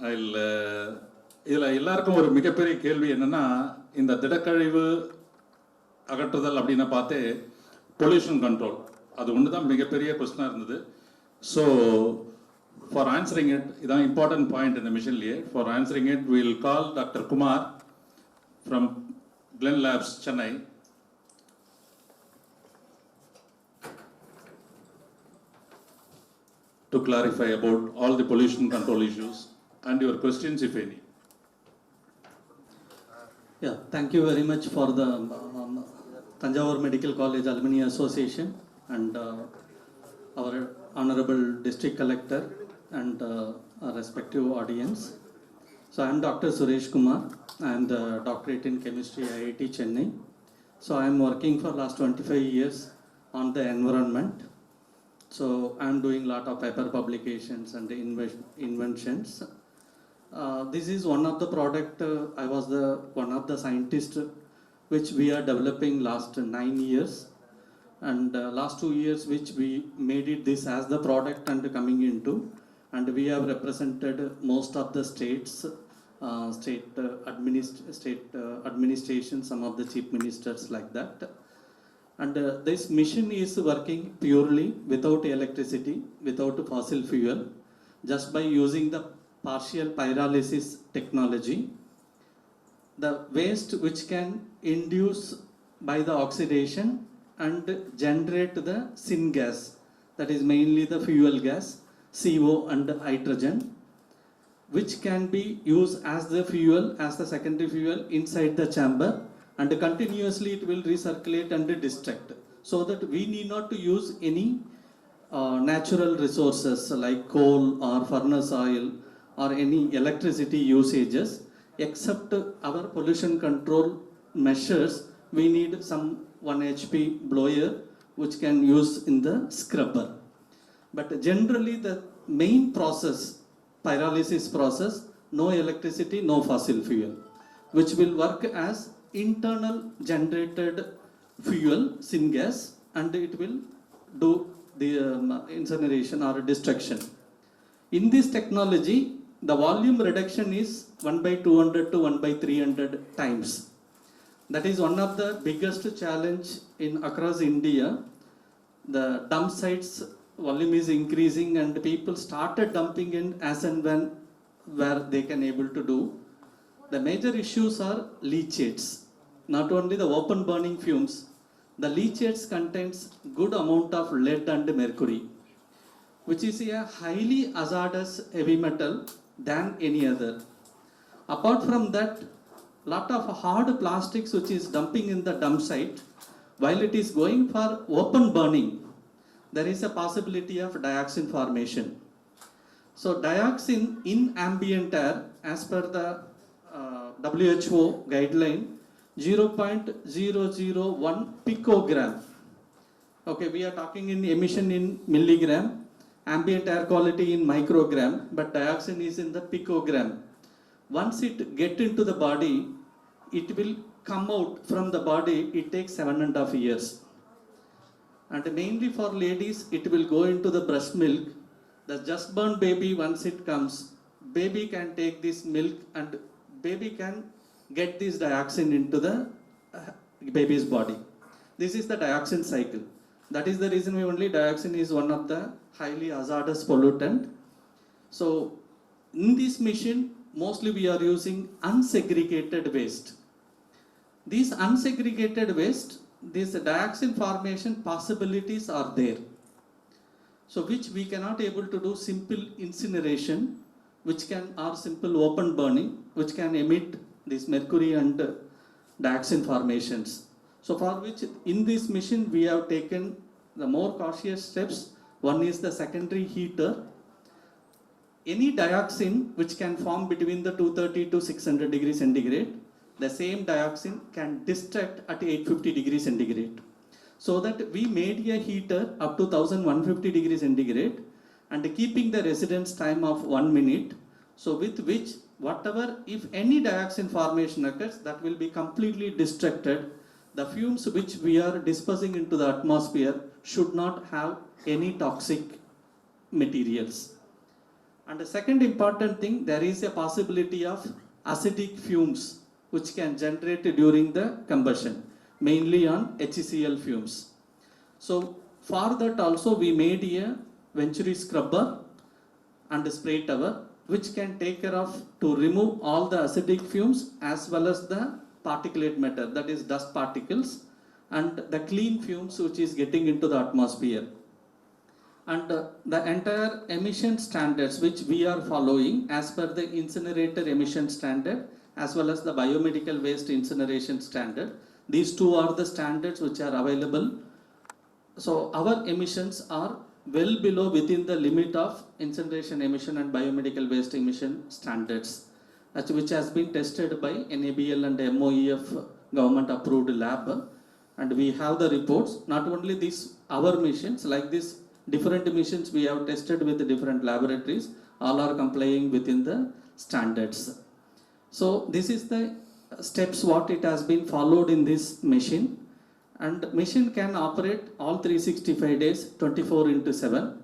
I'll இதில் எல்லாருக்கும் ஒரு மிகப்பெரிய கேள்வி என்னென்னா, இந்த திடக்கழிவு அகற்றுதல் அப்படின்னு பார்த்து பொல்யூஷன் கண்ட்ரோல் அது ஒன்று தான் மிகப்பெரிய கொஸ்டினாக இருந்தது. ஸோ ஃபார் ஆன்சரிங் இட், இதான் இம்பார்ட்டன்ட் பாயிண்ட் இந்த மிஷன்லேயே. For answering it will call doctor Kumar from Glens Labs, Chennai. To clarify about all the pollution control issues and your questions, if any. Yeah, thank you very much for the Thanjavur Medical College Alumni Association and our Honorable District Collector and our respective audience. So I am Dr. Suresh Kumar. I am the doctorate in chemistry IIT Chennai. So I am working for last 25 years on the environment. So I am doing lot of paper publications and inventions. This is one of the product, I was one of the scientists which we are developing last 9 years. And last 2 years which we made it this as the product and coming into. And we have represented most of the states, state administration, some of the chief ministers like that. And this mission is working purely without electricity, without fossil fuel, just by using the partial pyrolysis technology. The waste which can induce by the oxidation and generate the syngas, that is mainly the fuel gas, CO and hydrogen, which can be used as the fuel, as the secondary fuel inside the chamber, and continuously it will recirculate and destruct, so that we need not to use any natural resources like coal or furnace oil or any electricity usages. Except our pollution control measures, we need some 1 HP blower which can use in the scrubber. But generally the main process, pyrolysis process, no electricity, no fossil fuel, which will work as internal generated fuel, syngas, and it will do the incineration or destruction. In this technology, the volume reduction is 1/200 to 1/300 times. That is one of the biggest challenge in across India. The dump sites volume is increasing and people started dumping in as and when where they can able to do. The major issues are leachates. Not only the open burning fumes, the leachates contains good amount of lead and mercury, which is a highly hazardous heavy metal than any other. Apart from that, lot of hard plastics which is dumping in the dump site, while it is going for open burning, there is a possibility of dioxin formation. So dioxin in ambient air, as per the WHO guideline, 0.001 picogram. Okay, we are talking in emission in milligram, ambient air quality in microgram, but dioxin is in the picogram. Once it get into the body, it will come out from the body, it takes 7.5 years. And mainly for ladies, it will go into the breast milk. The just born baby, once it comes, baby can take this milk and baby can get this dioxin into the baby's body. This is the dioxin cycle. That is the reason why only dioxin is one of the highly hazardous pollutant. So in this mission, mostly we are using unsegregated waste. These unsegregated waste, these dioxin formation possibilities are there. So which we cannot able to do simple incineration, which can, or simple open burning, which can emit this mercury and dioxin formations. So for which in this mission we have taken the more cautious steps. One is the secondary heater. Any dioxin which can form between the 230 to 600 degrees centigrade, the same dioxin can destruct at 850 degrees centigrade. So that we made a heater up to 1150 degrees centigrade and keeping the residence time of 1 minute. So with which whatever, if any dioxin formation occurs, that will be completely destructed. The fumes which we are dispersing into the atmosphere should not have any toxic materials. And the second important thing, there is a possibility of acidic fumes which can generate during the combustion, mainly on HCl fumes. So for that also we made a Venturi scrubber and a spray tower which can take care of to remove all the acidic fumes as well as the particulate matter, that is dust particles, and the clean fumes which is getting into the atmosphere. And the entire emission standards which we are following as per the incinerator emission standard as well as the biomedical waste incineration standard, these two are the standards which are available. So our emissions are well below within the limit of incineration emission and biomedical waste emission standards, which has been tested by NABL and MOEF government approved lab, and we have the reports. Not only this, our missions like this, different emissions we have tested with the different laboratories, all are complying within the standards. So this is the steps what it has been followed in this machine. And machine can operate all 365 days, 24/7.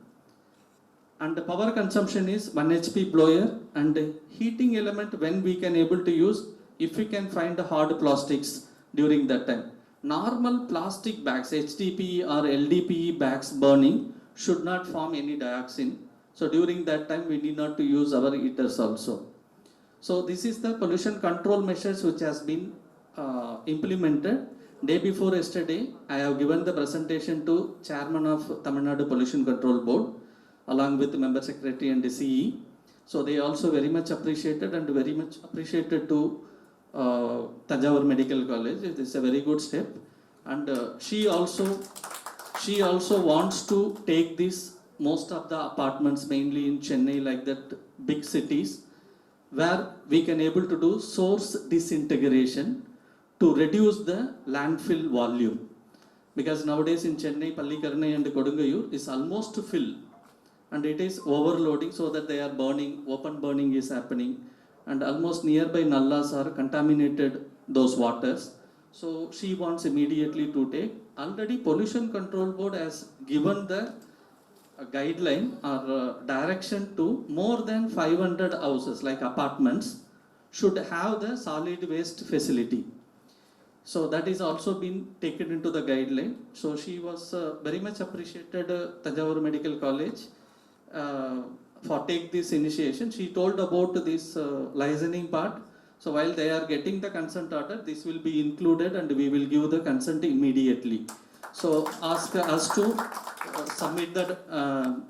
And the power consumption is 1 HP blower, and heating element when we can able to use, if we can find the hard plastics during that time. Normal plastic bags, HDPE or LDPE bags burning should not form any dioxin. So during that time we need not to use our heaters also. So this is the pollution control measures which has been implemented. Day before yesterday, I have given the presentation to Chairman of Tamil Nadu Pollution Control Board along with the Member Secretary and the CE. So they also very much appreciated and very much appreciated to Thanjavur Medical College. It is a very good step. And she also wants to take this most of the apartments mainly in Chennai like that big cities where we can able to do source disintegration to reduce the landfill volume, because nowadays in Chennai, Pallikarnai and Kodungayur is almost full and it is overloading, so that they are burning, open burning is happening, and almost nearby nallas are contaminated those waters. So she wants immediately to take. Already Pollution Control Board has given the guideline or direction to more than 500 houses like apartments should have the solid waste facility. So that is also been taken into the guideline. So she was very much appreciated Thanjavur Medical College for take this initiation. She told about this licensing part. So while they are getting the consent order, this will be included and we will give the consent immediately. So ask us to submit the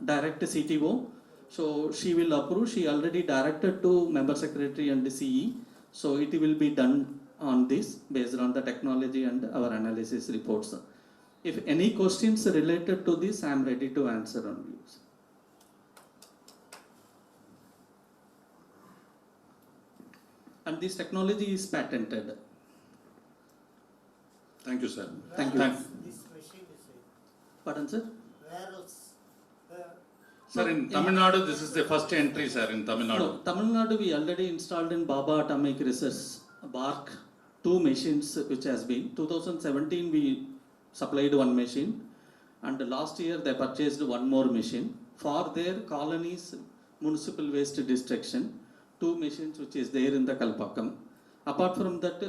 direct CTO. So she will approve. She already directed to Member Secretary and the CE. So it will be done on this based on the technology and our analysis reports. If any questions related to this, I am ready to answer on you. And this technology is patented. Thank you, sir. Thank you. Thank- This machine is Pardon, sir? where else? Sir, in Tamil Nadu, this is the first entry, sir, in Tamil Nadu. No, Tamil Nadu we already installed in Baba Atomic Research Park 2 machines which has been. 2017 we supplied 1 machine, and last year they purchased 1 more machine for their colonies municipal waste destruction. 2 machines which is there in the Kalpakkam. Apart from that,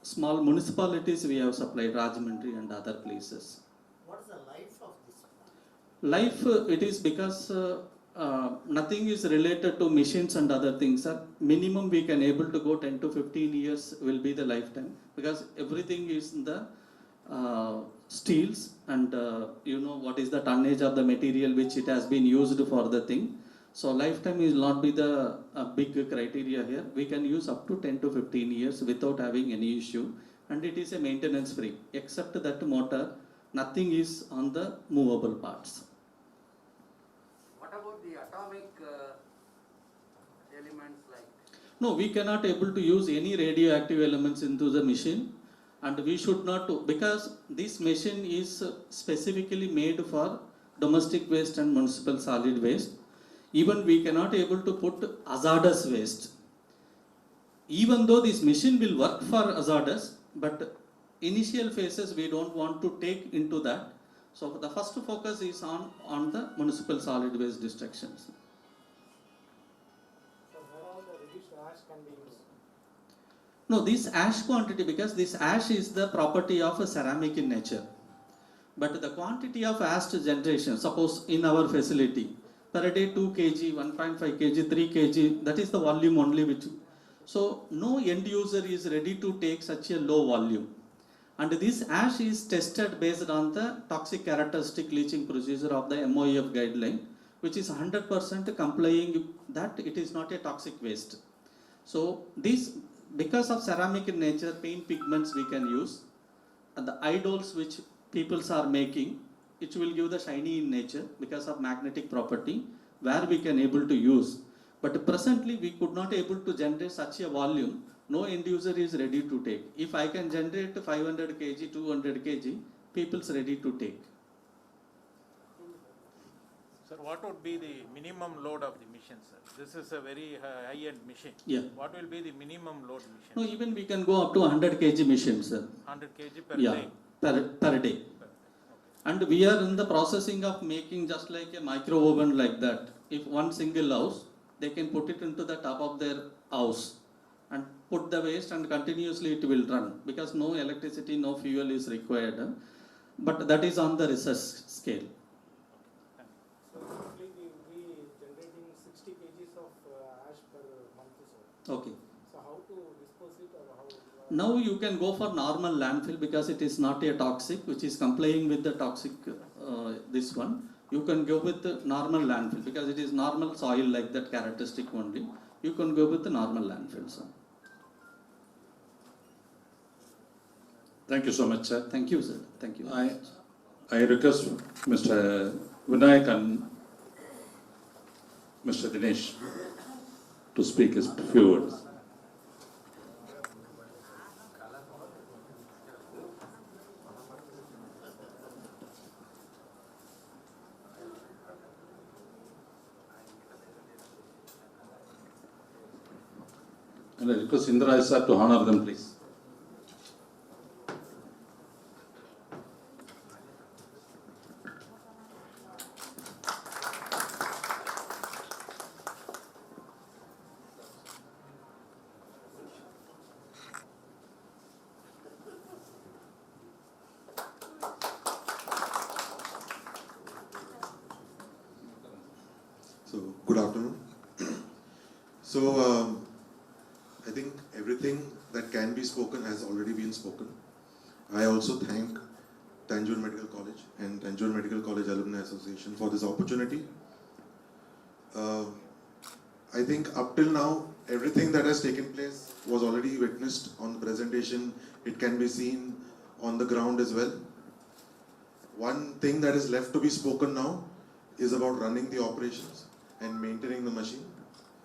small municipalities we have supplied Rajahmundry and other places. What is the life of this plant? Life, it is because nothing is related to machines and other things. Minimum we can able to go 10 to 15 years will be the lifetime, because everything is in the steels, and you know what is the tonnage of the material which it has been used for the thing. So lifetime will not be the big criteria here. We can use up to 10 to 15 years without having any issue, and it is a maintenance free, except that motor, nothing is on the movable parts. What about the atomic elements like? No, we cannot able to use any radioactive elements into the machine, and we should not do, because this machine is specifically made for domestic waste and municipal solid waste. Even we cannot able to put hazardous waste. Even though this machine will work for hazardous, but initial phases we don't want to take into that. So the first focus is on the municipal solid waste destructions. ash can be used? No, this ash quantity, because this ash is the property of a ceramic in nature. But the quantity of ash generation, suppose in our facility, per day 2 kg, 1.5 kg, 3 kg, that is the volume only which. So no end user is ready to take such a low volume. And this ash is tested based on the toxic characteristic leaching procedure of the MOEF guideline, which is 100% complying that it is not a toxic waste. So this, because of ceramic in nature, paint pigments we can use, and the idols which peoples are making, it will give the shiny in nature because of magnetic property, where we can able to use. But presently we could not able to generate such a volume. No end user is ready to take. If I can generate 500 kg, 200 kg, people's ready to take. Sir, what would be the minimum load of the machine, sir? This is a very high-end machine. Yeah. What will be the minimum load machine? No, even we can go up to 100 kg machine, sir. 100 kg per Yeah, day. per day. Okay. And we are in the processing of making just like a micro oven like that. If one single house, they can put it into the top of their house and put the waste and continuously it will run because no electricity, no fuel is required. But that is on the research scale. So roughly we will be generating 60 kgs of ash per month, sir. Okay. So how to dispose it or how? Now you can go for normal landfill because it is not a toxic, which is complying with the toxic, this one. You can go with the normal landfill because it is normal soil like that characteristic only. You can go with the normal landfill, sir. Thank you so much, sir. Thank you, sir. Thank you. I request Mr. Vinayak and Mr. Dinesh to speak a few words. And I request Indra sir to honor them, please. So, good afternoon. So, I think everything that can be spoken has already been spoken. I also thank Thanjavur Medical College and Thanjavur Medical College Alumni Association for this opportunity. I think up till now, everything that has taken place was already witnessed on the presentation. It can be seen on the ground as well. One thing that is left to be spoken now is about running the operations and maintaining the machine,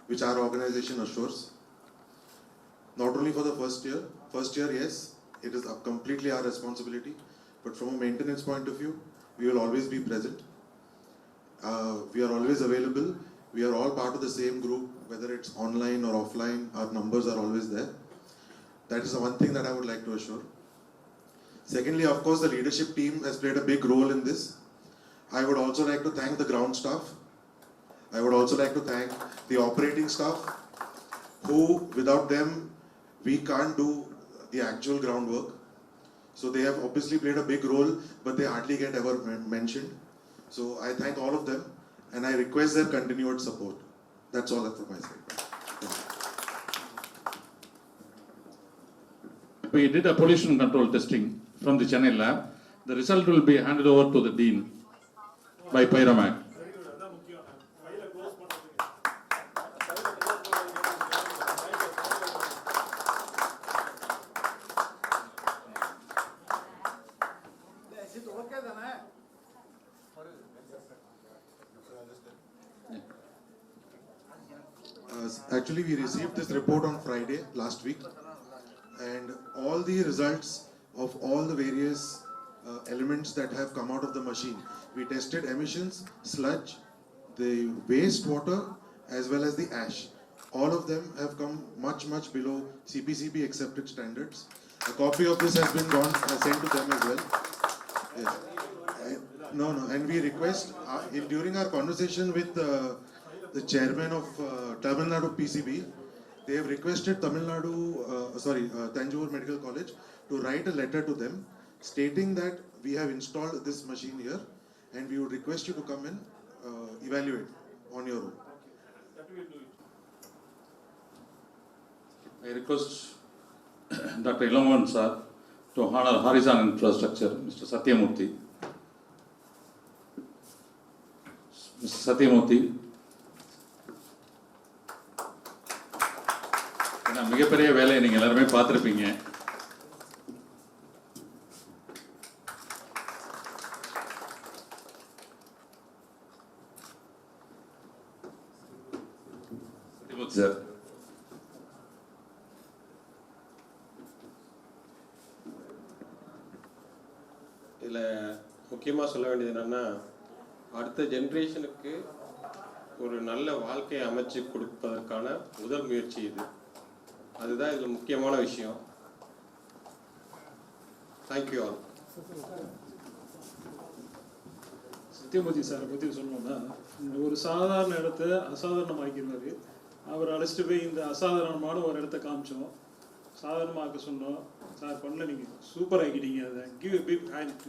which our organization assures. Not only for the first year, yes, it is completely our responsibility, but from a maintenance point of view, we will always be present. We are always available. We are all part of the same group, whether it's online or offline, our numbers are always there. That is the one thing that I would like to assure. Secondly, of course, the leadership team has played a big role in this. I would also like to thank the ground staff. I would also like to thank the operating staff, who, without them, we can't do the actual groundwork. So they have obviously played a big role, but they hardly get ever mentioned. So I thank all of them, and I request their continued support. That's all from my side. We did a pollution control testing from the Chennai lab. The result will be handed over to the dean by Pyromag. Actually, we received this report on Friday last week, and all the results of all the various elements that have come out of the machine. We tested emissions, sludge, the wastewater, as well as the ash. All of them have come much below CPCB accepted standards. A copy of this has been sent to them as well. Yes. No, and we request, during our conversation with the chairman of Tamil Nadu PCB, They have requested Thanjavur Medical College to write a letter to them stating that we have installed this machine here and we would request you to come and evaluate on your own. That will do it. I request Dr. Ilavan sir to honor horizontal infrastructure, Mr. Sathya Moorthy. Mr. Sathya Moorthy. ஏன்னா மிகப்பெரிய வேலையை நீங்கள் எல்லாருமே பார்த்துருப்பீங்க. Sir இதில் முக்கியமாக சொல்ல வேண்டியது என்னென்னா, அடுத்த ஜென்ரேஷனுக்கு ஒரு நல்ல வாழ்க்கையை அமைச்சு கொடுப்பதற்கான முதல் முயற்சி இது. அதுதான் இதில் முக்கியமான விஷயம். Thank you all. சத்யமூர்த்தி சாரை பற்றி சொல்லணும்னா, இந்த ஒரு சாதாரண இடத்த அசாதாரணமாக்கிடுவார். அவர் அழைச்சிட்டு போய் இந்த அசாதாரணமான ஒரு இடத்த காமிச்சோம், சாதாரணமாக்க சொன்னோம். சார் பண்ணல, நீங்கள் சூப்பர் ஆக்கிட்டீங்க. அதை கிவ் எ பிக் ஹேண்ட்.